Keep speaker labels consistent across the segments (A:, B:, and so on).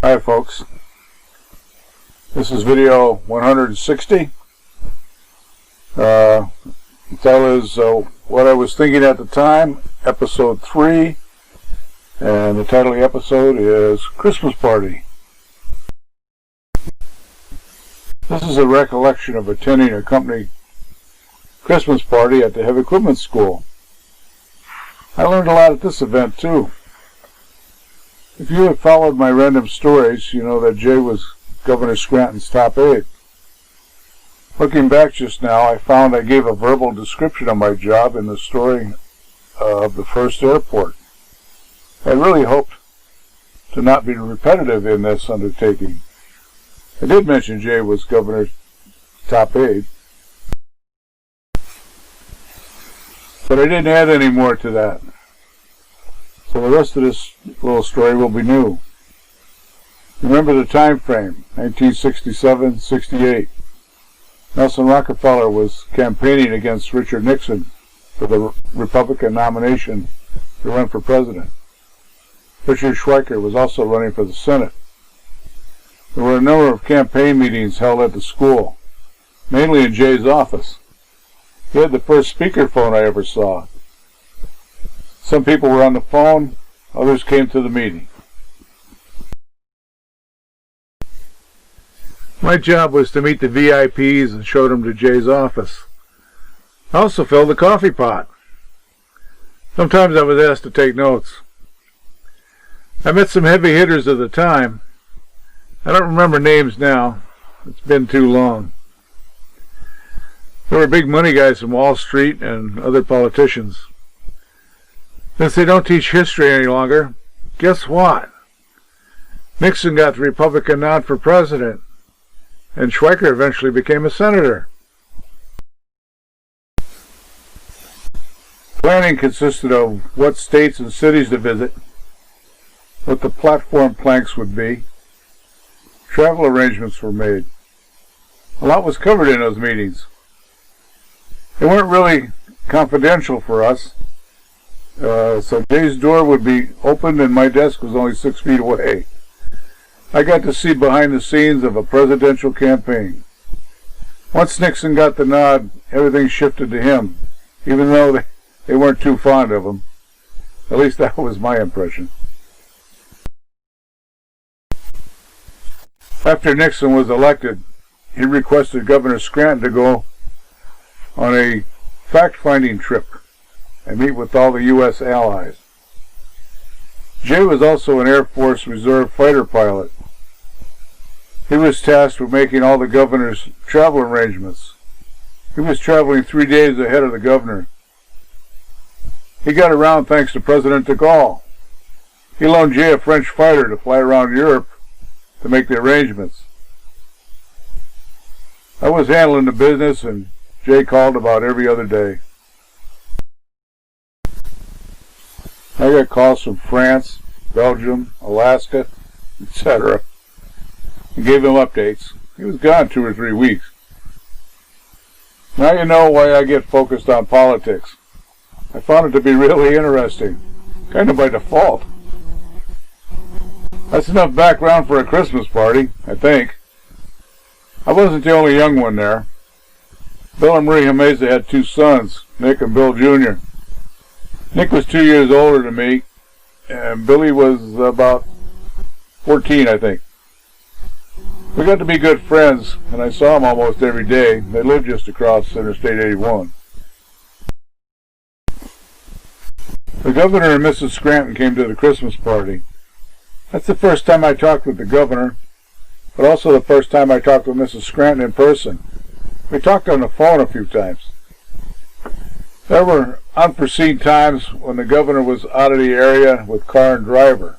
A: Hi folks, this is video 160. The title is What I Was Thinking at the Time, Episode 3, and the title of the episode is Christmas Party. This is a recollection of attending a company Christmas party at the Heavy Equipment School. I learned a lot at this event too. If you have followed my random stories, you know that Jay was Governor Scranton's top aide. Looking back just now, I found I gave a verbal description of my job in the story of the first airport. I really hoped to not be repetitive in this undertaking. I did mention Jay was Governor's top aide, but I didn't add any more to that. So the rest of this little story will be new. Remember the time frame, 1967-68. Nelson Rockefeller was campaigning against Richard Nixon for the Republican nomination to run for president. Richard Schweiker was also running for the Senate. There were a number of campaign meetings held at the school, mainly in Jay's office. He had the first speakerphone I ever saw. Some people were on the phone, others came to the meeting. My job was to meet the VIPs and show them to Jay's office. I also filled the coffee pot. Sometimes I was asked to take notes. I met some heavy hitters of the time. I don't remember names now. It's been too long. There were big money guys from Wall Street and other politicians. Since they don't teach history any longer, guess what? Nixon got the Republican nod for president, and Schweiker eventually became a senator. Planning consisted of what states and cities to visit, what the platform planks would be. Travel arrangements were made. A lot was covered in those meetings. They weren't really confidential for us. So Jay's door would be opened and my desk was only 6 feet away. I got to see behind the scenes of a presidential campaign. Once Nixon got the nod, everything shifted to him, even though they weren't too fond of him. At least that was my impression. After Nixon was elected, he requested Governor Scranton to go on a fact-finding trip and meet with all the U.S. allies. Jay was also an Air Force Reserve fighter pilot. He was tasked with making all the governor's travel arrangements. He was traveling 3 days ahead of the governor. He got around thanks to President de Gaulle. He loaned Jay a French fighter to fly around Europe to make the arrangements. I was handling the business and Jay called about every other day. I got calls from France, Belgium, Alaska, etc. and gave him updates. He was gone 2 or 3 weeks. Now you know why I get focused on politics. I found it to be really interesting, kind of by default. That's enough background for a Christmas party, I think. I wasn't the only young one there. Bill and Marie Hameza had 2 sons, Nick and Bill Jr. Nick was 2 years older than me, and Billy was about 14, I think. We got to be good friends, and I saw them almost every day. They lived just across Interstate 81. The governor and Mrs. Scranton came to the Christmas party. That's the first time I talked with the governor, but also the first time I talked with Mrs. Scranton in person. We talked on the phone a few times. There were unforeseen times when the governor was out of the area with car and driver.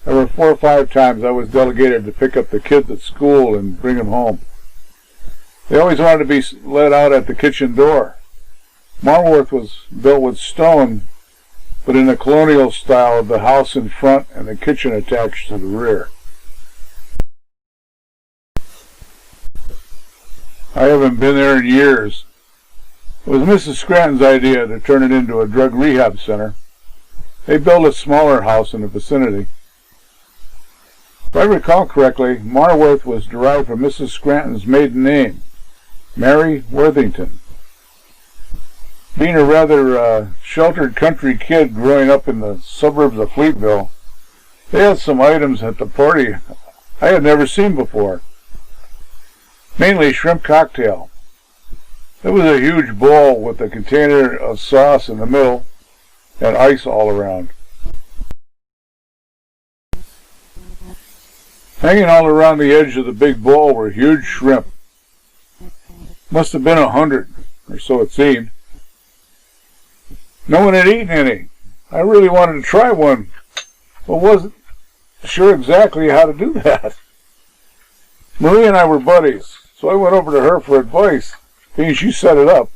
A: There were 4 or 5 times I was delegated to pick up the kids at school and bring them home. They always wanted to be let out at the kitchen door. Marworth was built with stone, but in the colonial style of the house in front and the kitchen attached to the rear. I haven't been there in years. It was Mrs. Scranton's idea to turn it into a drug rehab center. They built a smaller house in the vicinity. If I recall correctly, Marworth was derived from Mrs. Scranton's maiden name, Mary Worthington. Being a rather sheltered country kid growing up in the suburbs of Fleetville, they had some items at the party I had never seen before. Mainly shrimp cocktail. There was a huge bowl with a container of sauce in the middle and ice all around. Hanging all around the edge of the big bowl were huge shrimp. Must have been 100, or so it seemed. No one had eaten any. I really wanted to try one, but wasn't sure exactly how to do that. Marie and I were buddies, so I went over to her for advice, being she set it up.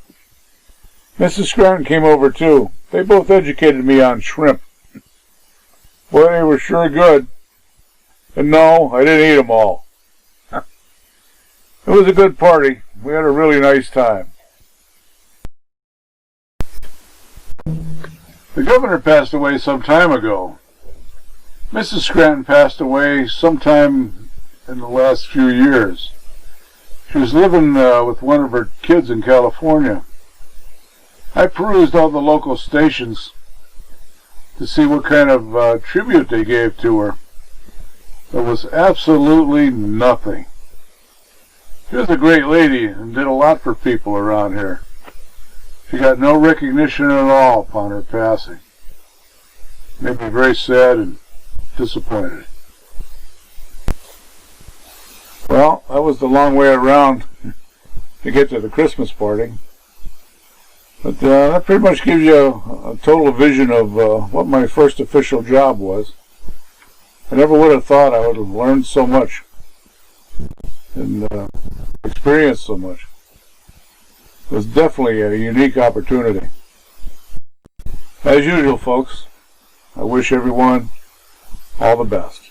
A: Mrs. Scranton came over too. They both educated me on shrimp. Boy, they were sure good. And no, I didn't eat them all. It was a good party. We had a really nice time. The governor passed away some time ago. Mrs. Scranton passed away sometime in the last few years. She was living with one of her kids in California. I perused all the local stations to see what kind of tribute they gave to her. There was absolutely nothing. She was a great lady and did a lot for people around here. She got no recognition at all upon her passing. Made me very sad and disappointed. Well, that was the long way around to get to the Christmas party. But that pretty much gives you a total vision of what my first official job was. I never would have thought I would have learned so much and experienced so much. It was definitely a unique opportunity. As usual, folks, I wish everyone all the best.